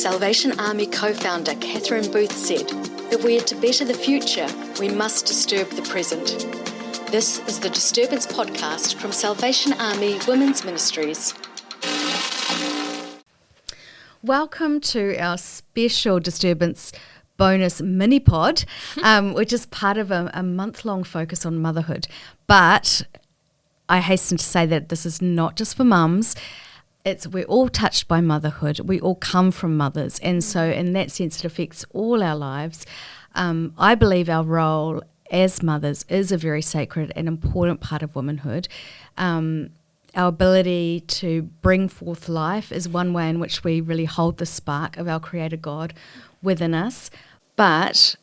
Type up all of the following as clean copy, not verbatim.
Salvation Army co-founder Catherine Booth said, if we are to better the future, we must disturb the present. This is the Disturbance podcast from Salvation Army Women's Ministries. Welcome to our special Disturbance bonus mini-pod, which is part of a month-long focus on motherhood. But I hasten to say that this is not just for mums. We're all touched by motherhood. We all come from mothers. And so in that sense, it affects all our lives. I believe our role as mothers is a very sacred and important part of womanhood. Our ability to bring forth life is one way in which we really hold the spark of our Creator God within us. But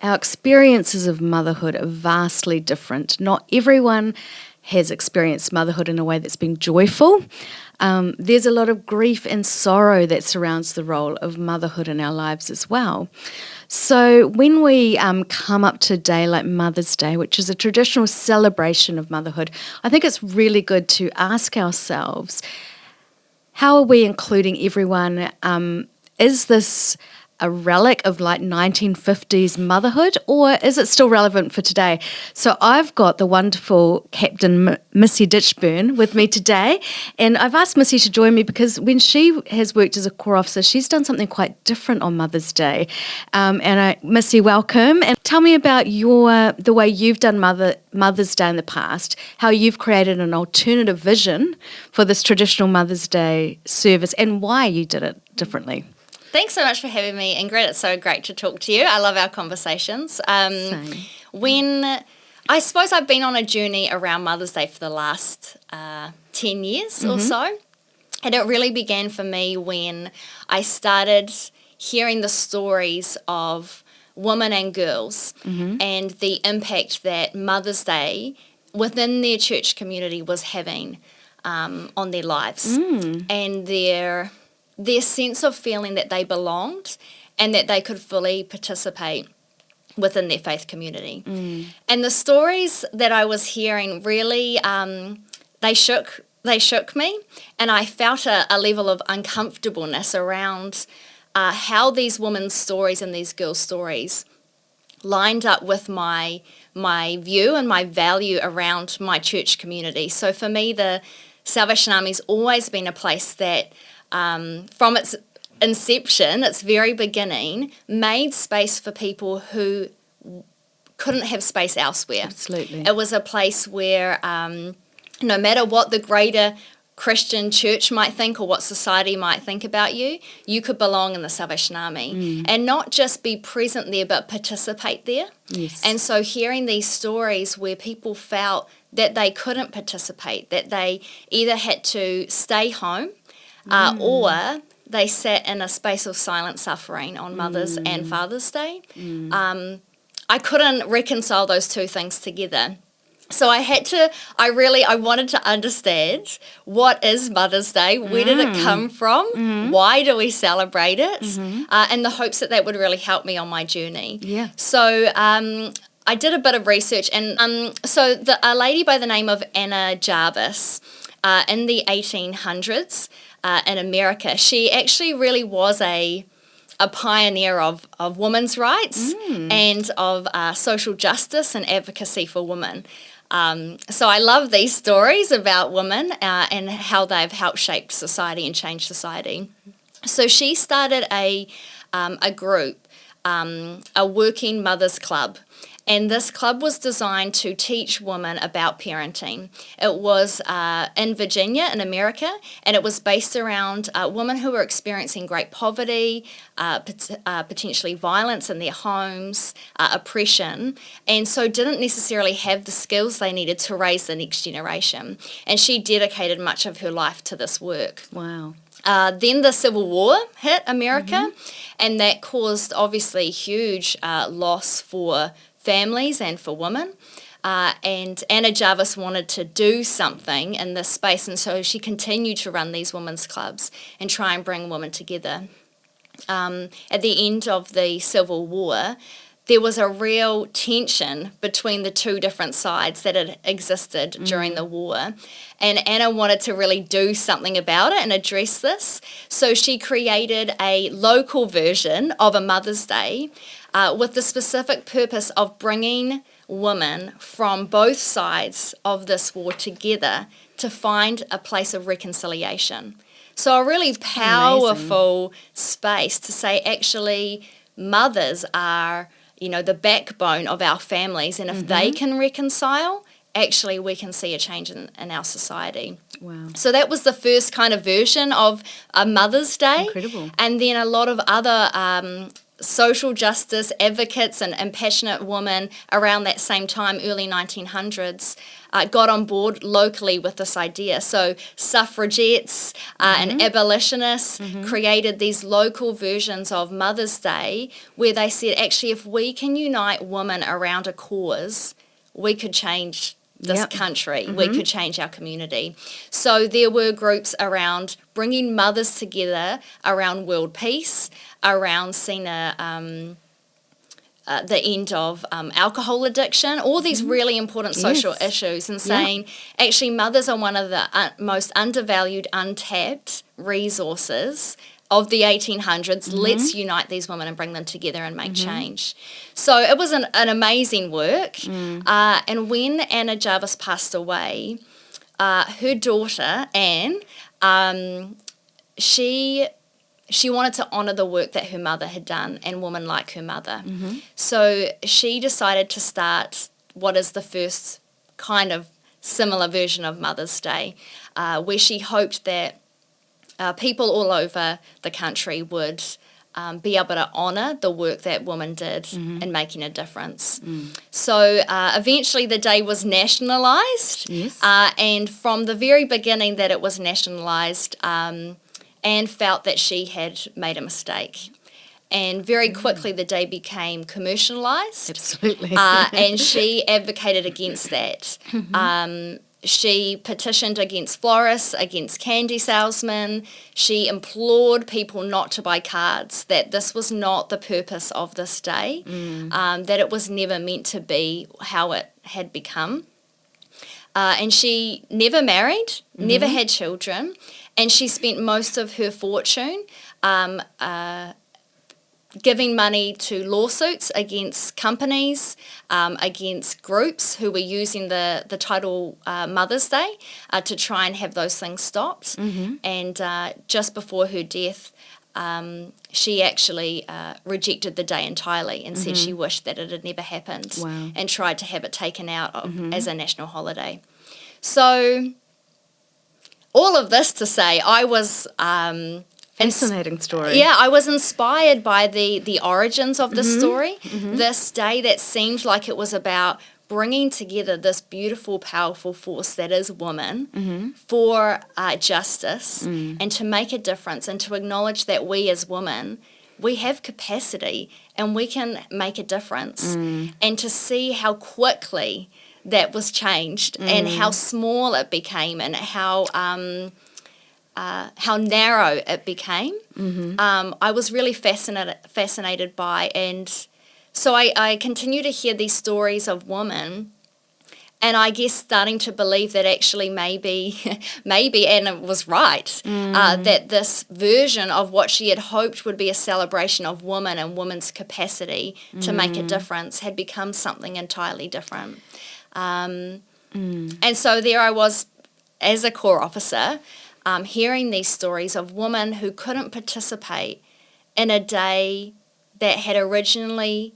our experiences of motherhood are vastly different. Not everyone has experienced motherhood in a way that's been joyful. There's a lot of grief and sorrow that surrounds the role of motherhood in our lives as well. So when we come up to a day like Mother's Day, which is a traditional celebration of motherhood, I think it's really good to ask ourselves, how are we including everyone? Is this a relic of like 1950s motherhood, or is it still relevant for today? So I've got the wonderful Captain Missy Ditchburn with me today, and I've asked Missy to join me because when she has worked as a Corps officer, she's done something quite different on Mother's Day. Missy, welcome, and tell me about the way you've done Mother's Day in the past, how you've created an alternative vision for this traditional Mother's Day service, and why you did it differently. Thanks so much for having me, Ingrid. It's so great to talk to you. I love our conversations. I suppose I've been on a journey around Mother's Day for the last 10 years or so. And it really began for me when I started hearing the stories of women and girls and the impact that Mother's Day within their church community was having on their lives and their sense of feeling that they belonged and that they could fully participate within their faith community. And the stories that I was hearing really, they shook me, and I felt a level of uncomfortableness around how these women's stories and these girls' stories lined up with my view and my value around my church community. So for me, the Salvation Army's always been a place that from its inception, its very beginning, made space for people who couldn't have space elsewhere. Absolutely. It was a place where no matter what the greater Christian church might think or what society might think about you, you could belong in the Salvation Army and not just be present there but participate there. Yes. And so hearing these stories where people felt that they couldn't participate, that they either had to stay home or they sat in a space of silent suffering on Mother's and Father's Day. I couldn't reconcile those two things together. So I wanted to understand, what is Mother's Day? Where did it come from? Why do we celebrate it? And the hopes that would really help me on my journey. Yeah. So I did a bit of research, and a lady by the name of Anna Jarvis in the 1800s, in America, she actually really was a pioneer of women's rights and of social justice and advocacy for women. So I love these stories about women and how they've helped shape society and change society. So she started a group, a working mothers club. And this club was designed to teach women about parenting. It was in Virginia, in America, and it was based around women who were experiencing great poverty, potentially violence in their homes, oppression, and so didn't necessarily have the skills they needed to raise the next generation. And she dedicated much of her life to this work. Wow. Then the Civil War hit America, and that caused obviously huge loss for families and for women. And Anna Jarvis wanted to do something in this space, and so she continued to run these women's clubs and try and bring women together. At the end of the Civil War, there was a real tension between the two different sides that had existed during the war. And Anna wanted to really do something about it and address this. So she created a local version of a Mother's Day with the specific purpose of bringing women from both sides of this war together to find a place of reconciliation. So a really powerful space to say, actually, mothers are, the backbone of our families, and if they can reconcile, actually we can see a change in our society. Wow. So that was the first kind of version of a Mother's Day. Incredible. And then a lot of other social justice advocates and passionate women around that same time, early 1900s, got on board locally with this idea. So suffragettes and abolitionists created these local versions of Mother's Day where they said, actually, if we can unite women around a cause, we could change this country. We could change our community. So there were groups around bringing mothers together around world peace, around seeing the end of alcohol addiction, all these really important social issues, and saying, actually, mothers are one of the most undervalued, untapped resources of the 1800s. Let's unite these women and bring them together and make change. So it was an amazing work. And when Anna Jarvis passed away, her daughter, Anne, she wanted to honour the work that her mother had done and women like her mother. So she decided to start what is the first kind of similar version of Mother's Day, where she hoped that people all over the country would be able to honour the work that women did in making a difference. So eventually the day was nationalised, and from the very beginning that it was nationalised, Anne felt that she had made a mistake. And very quickly the day became commercialised. Absolutely. And she advocated against that. She petitioned against florists, against candy salesmen. She implored people not to buy cards, that this was not the purpose of this day, that it was never meant to be how it had become. And she never married, never had children, and she spent most of her fortune giving money to lawsuits against companies, against groups who were using the title Mother's Day to try and have those things stopped. And just before her death, she actually rejected the day entirely and said she wished that it had never happened, and tried to have it taken out of, as a national holiday. So all of this to say, I was... Fascinating story. Yeah, I was inspired by the origins of this story, this day that seemed like it was about bringing together this beautiful, powerful force that is woman for justice and to make a difference, and to acknowledge that we as women, we have capacity and we can make a difference, and to see how quickly that was changed and how small it became and how narrow it became. I was really fascinated by, and so I continue to hear these stories of women, and I guess starting to believe that actually maybe Anna was right, that this version of what she had hoped would be a celebration of woman and women's capacity to make a difference had become something entirely different. And so there I was as a Corps officer, hearing these stories of women who couldn't participate in a day that had originally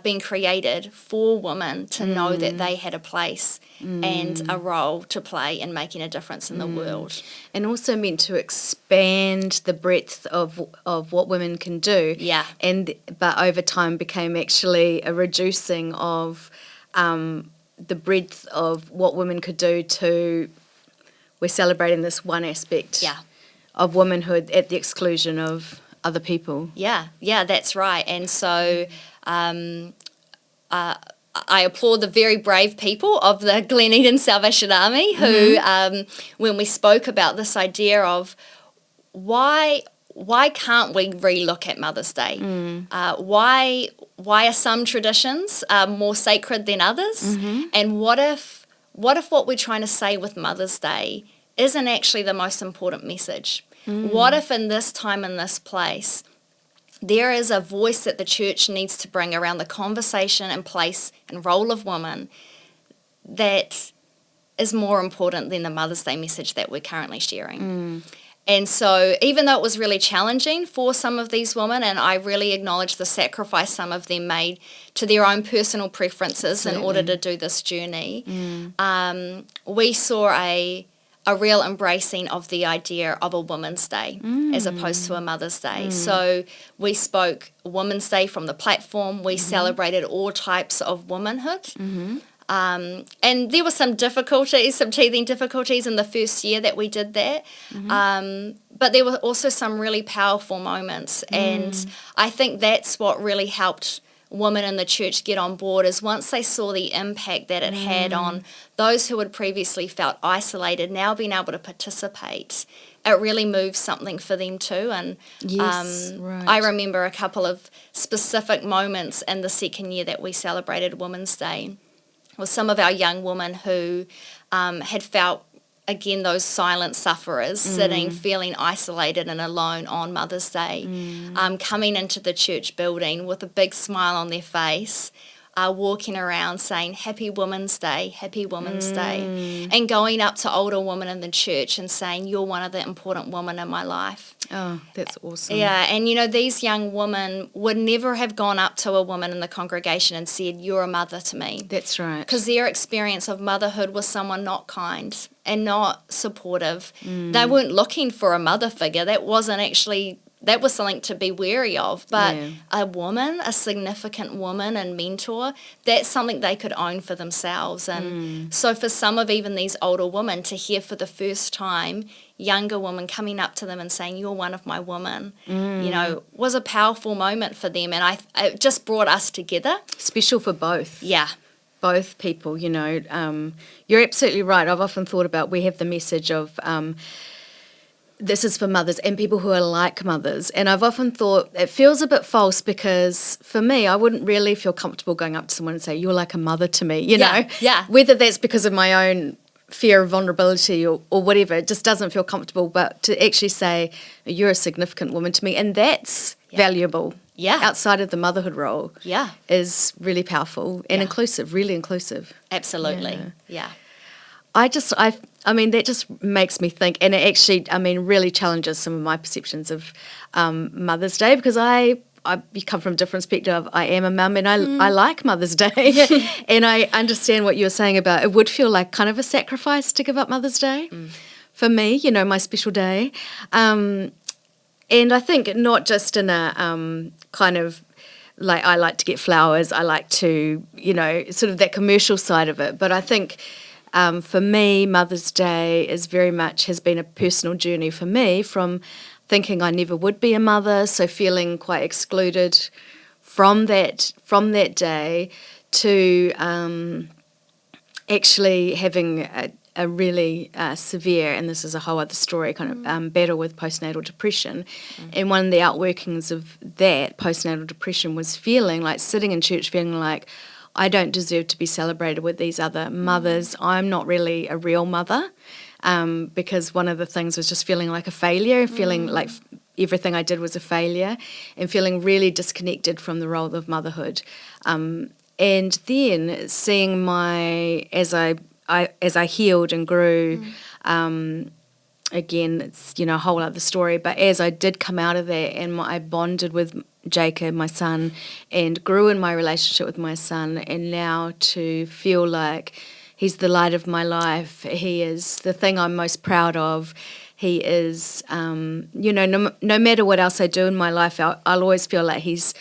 been created for women to know that they had a place and a role to play in making a difference in the world. And also meant to expand the breadth of what women can do. Yeah. But over time became actually a reducing of the breadth of what women could do to... We're celebrating this one aspect of womanhood at the exclusion of other people. Yeah, that's right. And so I applaud the very brave people of the Glen Eden Salvation Army who, when we spoke about this idea of why why can't we relook at Mother's Day? Why are some traditions more sacred than others? And what if what we're trying to say with Mother's Day isn't actually the most important message? What if in this time, in this place, there is a voice that the church needs to bring around the conversation and place and role of woman that is more important than the Mother's Day message that we're currently sharing? And so even though it was really challenging for some of these women, and I really acknowledge the sacrifice some of them made to their own personal preferences in order to do this journey, we saw a real embracing of the idea of a Women's Day as opposed to a Mother's Day. So we spoke Women's Day from the platform. We celebrated all types of womanhood. And there were some teething difficulties in the first year that we did that. But there were also some really powerful moments. And I think that's what really helped women in the church get on board, is once they saw the impact that it had on those who had previously felt isolated, now being able to participate, it really moved something for them too. And I remember a couple of specific moments in the second year that we celebrated Women's Day with some of our young women who had felt, again, those silent sufferers sitting, feeling isolated and alone on Mother's Day, coming into the church building with a big smile on their face, walking around saying, Happy Women's Day, Happy Women's Day, and going up to older women in the church and saying, you're one of the important women in my life. Oh, that's awesome. Yeah, and you know, these young women would never have gone up to a woman in the congregation and said, you're a mother to me. That's right. Because their experience of motherhood was someone not kind and not supportive. They weren't looking for a mother figure. That was something to be wary of. But a woman, a significant woman and mentor, that's something they could own for themselves. And so for some of even these older women to hear for the first time younger women coming up to them and saying, you're one of my women, you know, was a powerful moment for them. And it just brought us together. Special for both. Yeah. Both people, you know. You're absolutely right. I've often thought about, we have the message of this is for mothers and people who are like mothers. And I've often thought it feels a bit false, because for me, I wouldn't really feel comfortable going up to someone and say, you're like a mother to me, you know. Yeah. Whether that's because of my own fear of vulnerability or whatever, it just doesn't feel comfortable. But to actually say, you're a significant woman to me, and that's valuable. Yeah. Outside of the motherhood role. Yeah. Is really powerful and inclusive, really inclusive. Absolutely. Yeah. I mean, that just makes me think, and it actually, I mean, really challenges some of my perceptions of Mother's Day, because I come from a different perspective. I am a mum, and I like Mother's Day. And I understand what you were saying about it would feel like kind of a sacrifice to give up Mother's Day for me, you know, my special day. And I think not just in a kind of, like, I like to get flowers, I like to, you know, sort of that commercial side of it. But I think for me, Mother's Day is very much, has been a personal journey for me, from thinking I never would be a mother, so feeling quite excluded from that day, to actually having a really severe, and this is a whole other story, kind of battle with postnatal depression. And one of the outworkings of that postnatal depression was feeling like, sitting in church feeling like, I don't deserve to be celebrated with these other mothers. I'm not really a real mother, because one of the things was just feeling like a failure, feeling like everything I did was a failure, and feeling really disconnected from the role of motherhood. And then seeing as I healed and grew, again, it's, you know, a whole other story, but as I did come out of that, and I bonded with Jacob, my son, and grew in my relationship with my son, and now to feel like he's the light of my life, he is the thing I'm most proud of, he is, you know, no matter what else I do in my life, I'll always feel like he's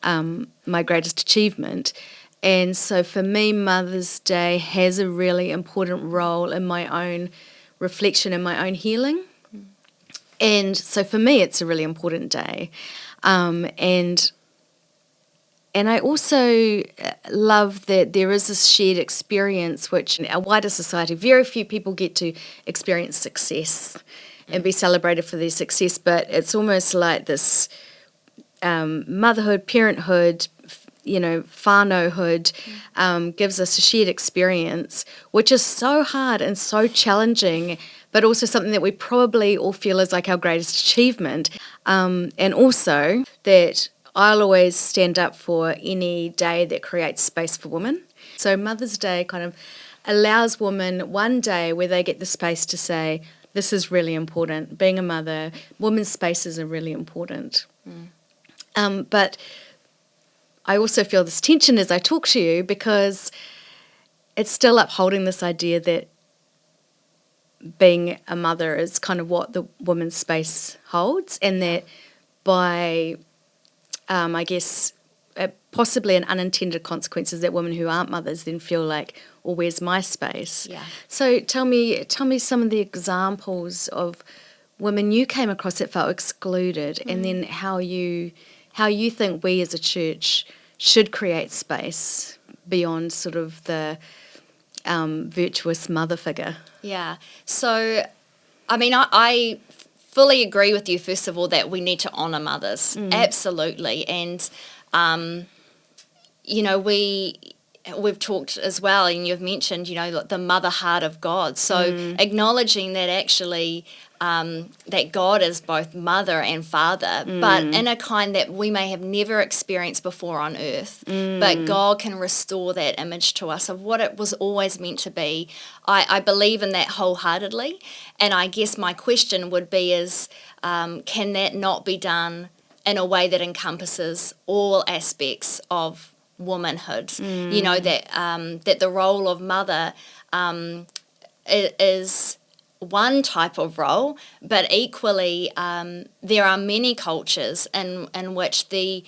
my greatest achievement. And so for me, Mother's Day has a really important role in my own reflection and my own healing. And so for me, it's a really important day. And I also love that there is this shared experience, which in our wider society, very few people get to experience success and be celebrated for their success, but it's almost like this motherhood, parenthood, whānauhood gives us a shared experience, which is so hard and so challenging, but also something that we probably all feel is like our greatest achievement. And also that I'll always stand up for any day that creates space for women. So Mother's Day kind of allows women one day where they get the space to say, this is really important. Being a mother, women's spaces are really important. But I also feel this tension as I talk to you, because it's still upholding this idea that being a mother is kind of what the woman's space holds, and that by, I guess, possibly an unintended consequences that women who aren't mothers then feel like, well, where's my space? Yeah. So tell me some of the examples of women you came across that felt excluded, and then how you think we as a church should create space beyond sort of the virtuous mother figure. Yeah. So, I mean, I fully agree with you, first of all, that we need to honour mothers. Absolutely. And, we've talked as well, and you've mentioned, the mother heart of God. So acknowledging that actually that God is both mother and father, but in a kind that we may have never experienced before on earth. But God can restore that image to us of what it was always meant to be. I believe in that wholeheartedly. And I guess my question would be is, can that not be done in a way that encompasses all aspects of womanhood? That the role of mother is one type of role, but equally there are many cultures in which the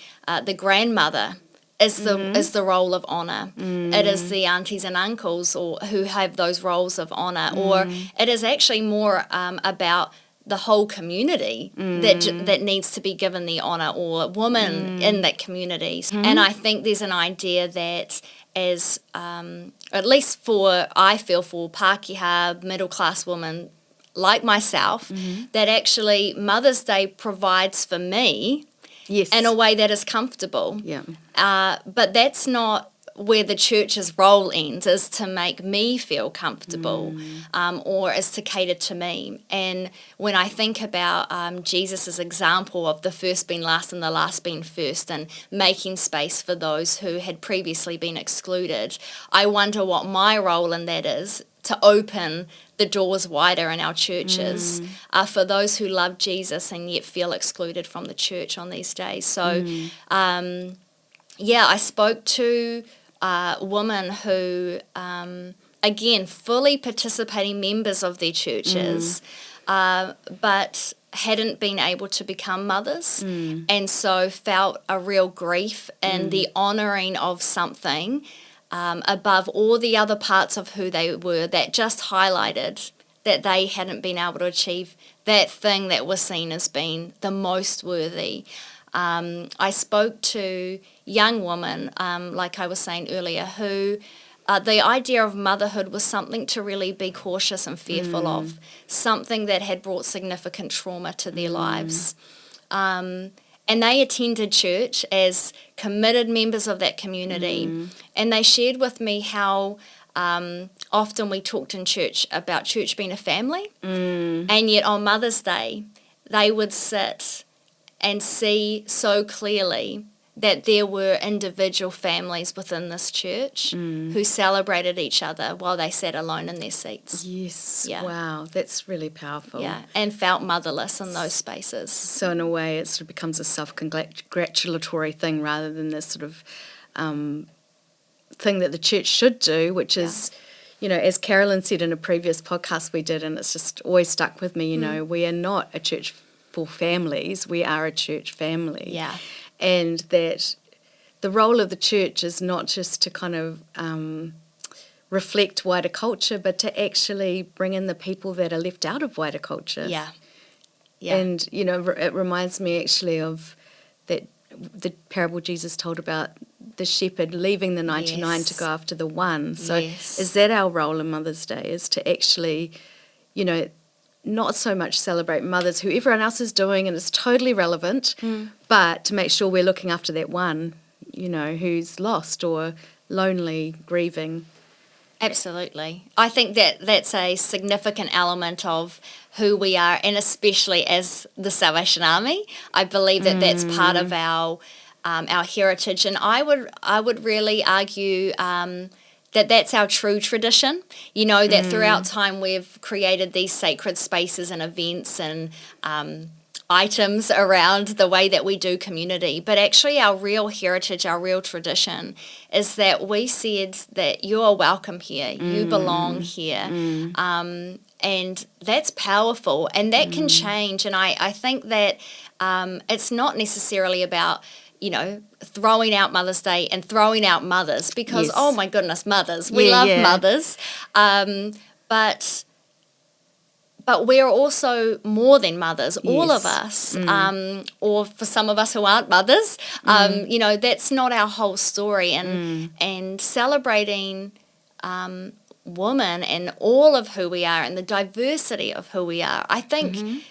grandmother is the role of honour. It is the aunties and uncles or who have those roles of honour, or it is actually more about the whole community that needs to be given the honour, or women in that community. And I think there's an idea that as, at least I feel for Pākehā middle-class women like myself, that actually Mother's Day provides for me in a way that is comfortable. But that's not where the church's role ends, is to make me feel comfortable, or is to cater to me. And when I think about Jesus' example of the first being last and the last being first, and making space for those who had previously been excluded, I wonder what my role in that is, to open the doors wider in our churches for those who love Jesus and yet feel excluded from the church on these days. So, I spoke to women who, again, fully participating members of their churches, but hadn't been able to become mothers, and so felt a real grief in the honouring of something above all the other parts of who they were, that just highlighted that they hadn't been able to achieve that thing that was seen as being the most worthy. I spoke to young women, like I was saying earlier, who the idea of motherhood was something to really be cautious and fearful of, something that had brought significant trauma to their lives. And they attended church as committed members of that community. And they shared with me how often we talked in church about church being a family. And yet on Mother's Day, they would sit and see so clearly that there were individual families within this church who celebrated each other while they sat alone in their seats. Yes. Yeah. Wow, that's really powerful. Yeah, and felt motherless in those spaces. So in a way, it sort of becomes a self-congratulatory thing rather than this sort of thing that the church should do, which is, as Carolyn said in a previous podcast we did, and it's just always stuck with me, we are not a church for families, we are a church family. Yeah. And that the role of the church is not just to kind of reflect wider culture, but to actually bring in the people that are left out of wider culture. Yeah. And, it reminds me actually of that the parable Jesus told about the shepherd leaving the 99 to go after the one. So is that our role in Mother's Day, is to actually, not so much celebrate mothers who everyone else is doing and it's totally relevant, but to make sure we're looking after that one, who's lost or lonely, grieving. Absolutely. I think that that's a significant element of who we are, and especially as the Salvation Army. I believe that that's part of our heritage, and I would really argue that that's our true tradition. That throughout time we've created these sacred spaces and events and items around the way that we do community. But actually our real heritage, our real tradition is that we said that you are welcome here, you belong here. And that's powerful, and that can change. And I think that it's not necessarily about throwing out Mother's Day and throwing out mothers because, oh my goodness, mothers. We love mothers. But we're also more than mothers, all of us, or for some of us who aren't mothers, that's not our whole story. And celebrating women and all of who we are and the diversity of who we are, I think...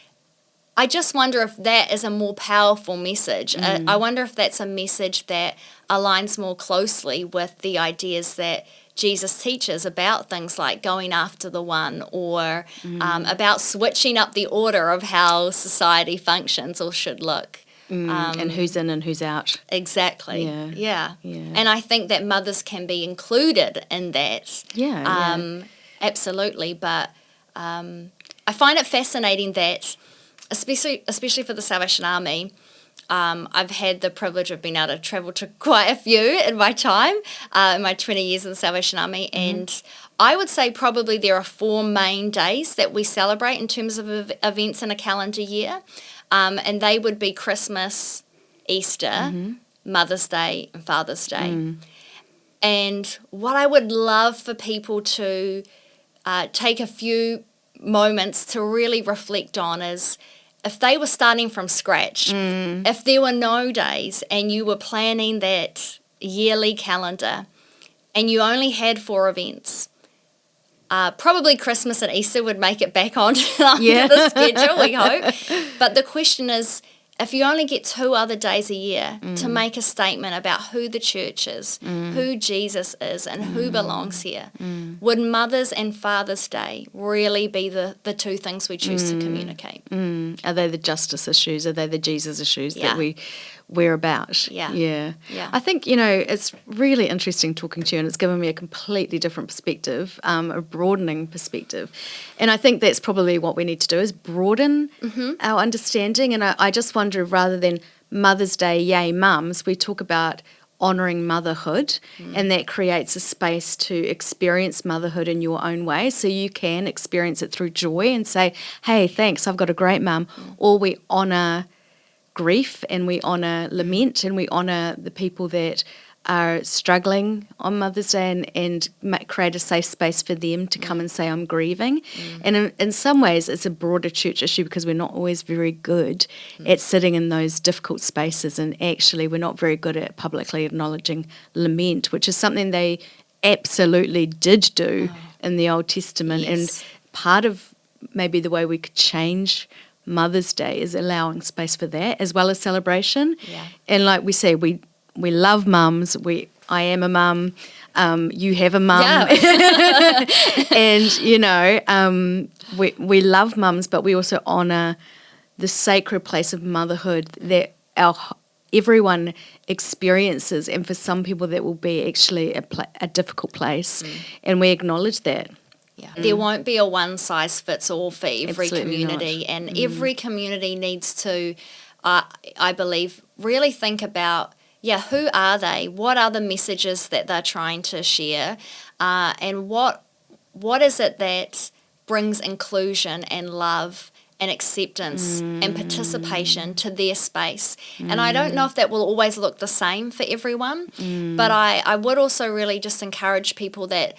I just wonder if that is a more powerful message. I wonder if that's a message that aligns more closely with the ideas that Jesus teaches about things like going after the one or about switching up the order of how society functions or should look. And who's in and who's out. Exactly. Yeah. And I think that mothers can be included in that. Absolutely. But I find it fascinating that especially for the Salvation Army, I've had the privilege of being able to travel to quite a few in my time, in my 20 years in the Salvation Army, and I would say probably there are 4 main days that we celebrate in terms of events in a calendar year, and they would be Christmas, Easter, Mother's Day, and Father's Day. And what I would love for people to take a few moments to really reflect on is if they were starting from scratch, if there were no days and you were planning that yearly calendar and you only had 4 events, probably Christmas and Easter would make it back onto the schedule, we hope. But the question is, if you only get 2 other days a year to make a statement about who the church is, who Jesus is, and who belongs here, would Mother's and Father's Day really be the 2 things we choose to communicate? Are they the justice issues? Are they the Jesus issues that we're about? Yeah. I think, it's really interesting talking to you, and it's given me a completely different perspective, a broadening perspective. And I think that's probably what we need to do is broaden our understanding. And I just wonder, rather than Mother's Day, yay mums, we talk about honouring motherhood, and that creates a space to experience motherhood in your own way, so you can experience it through joy and say, hey, thanks, I've got a great mum. Or we honour grief and we honour lament and we honour the people that are struggling on Mother's Day and create a safe space for them to come and say, I'm grieving. And in some ways, it's a broader church issue because we're not always very good at sitting in those difficult spaces, and actually we're not very good at publicly acknowledging lament, which is something they absolutely did do in the Old Testament. And part of maybe the way we could change Mother's Day is allowing space for that as well as celebration. And like we say, we love mums. I am a mum. You have a mum. And, we love mums, but we also honour the sacred place of motherhood that everyone experiences. And for some people that will be actually a difficult place. And we acknowledge that. There won't be a one-size-fits-all for every Absolutely community. not. And every community needs to, I believe, really think about, who are they? What are the messages that they're trying to share? And what is it that brings inclusion and love and acceptance and participation to their space? And I don't know if that will always look the same for everyone, but I would also really just encourage people that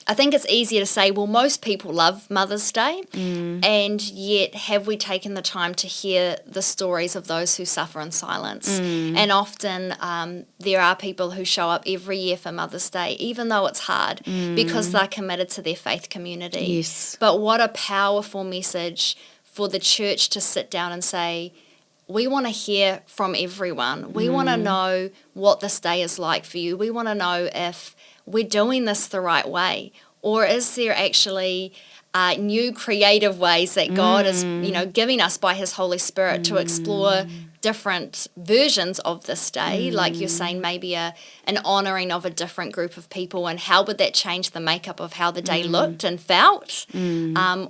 I think it's easier to say, well, most people love Mother's Day, and yet have we taken the time to hear the stories of those who suffer in silence? And often there are people who show up every year for Mother's Day, even though it's hard, because they're committed to their faith community. Yes. But what a powerful message for the church to sit down and say, we want to hear from everyone. We want to know what this day is like for you. We want to know if we're doing this the right way, or is there actually new creative ways that God is, giving us by His Holy Spirit to explore different versions of this day, like you're saying, maybe an honouring of a different group of people, and how would that change the makeup of how the day looked and felt?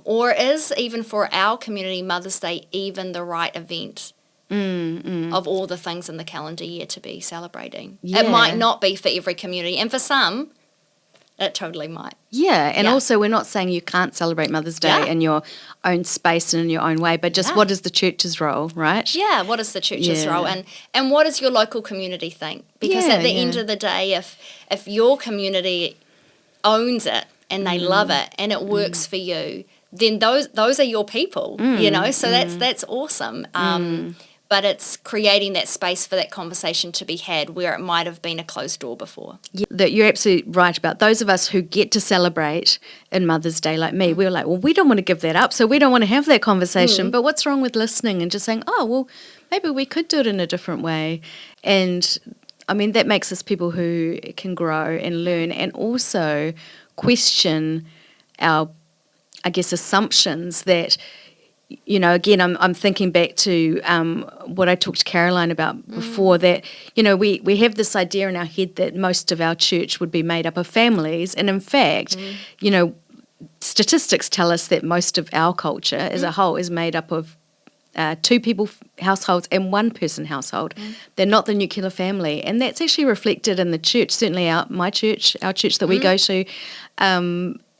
Or is, even for our community, Mother's Day even the right event of all the things in the calendar year to be celebrating? It might not be for every community, and for some, it totally might. Yeah, and also we're not saying you can't celebrate Mother's Day in your own space and in your own way, but just what is the church's role, right? Yeah, what is the church's role, and what does your local community think? Because at the end of the day, if your community owns it and they love it and it works for you, then those are your people, so that's awesome. But it's creating that space for that conversation to be had where it might have been a closed door before. Yeah, that you're absolutely right about. Those of us who get to celebrate in Mother's Day, like me, we're like, well, we don't want to give that up, so we don't want to have that conversation. But what's wrong with listening and just saying, oh, well, maybe we could do it in a different way? And, I mean, that makes us people who can grow and learn and also question our, I guess, assumptions that, again, I'm thinking back to what I talked to Caroline about before, that, we have this idea in our head that most of our church would be made up of families. And in fact, statistics tell us that most of our culture as a whole is made up of two people households and one person household. They're not the nuclear family. And that's actually reflected in the church, certainly our church that we go to.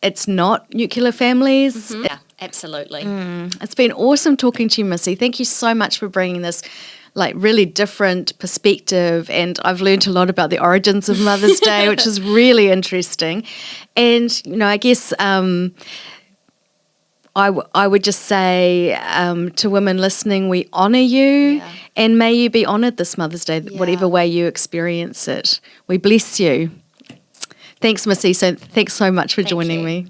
It's not nuclear families. Yeah, absolutely. It's been awesome talking to you, Missy. Thank you so much for bringing this really different perspective, and I've learned a lot about the origins of Mother's Day, which is really interesting. And, I guess I would just say to women listening, we honour you, and may you be honoured this Mother's Day, whatever way you experience it. We bless you. Thanks, Missy. So thanks so much for joining me.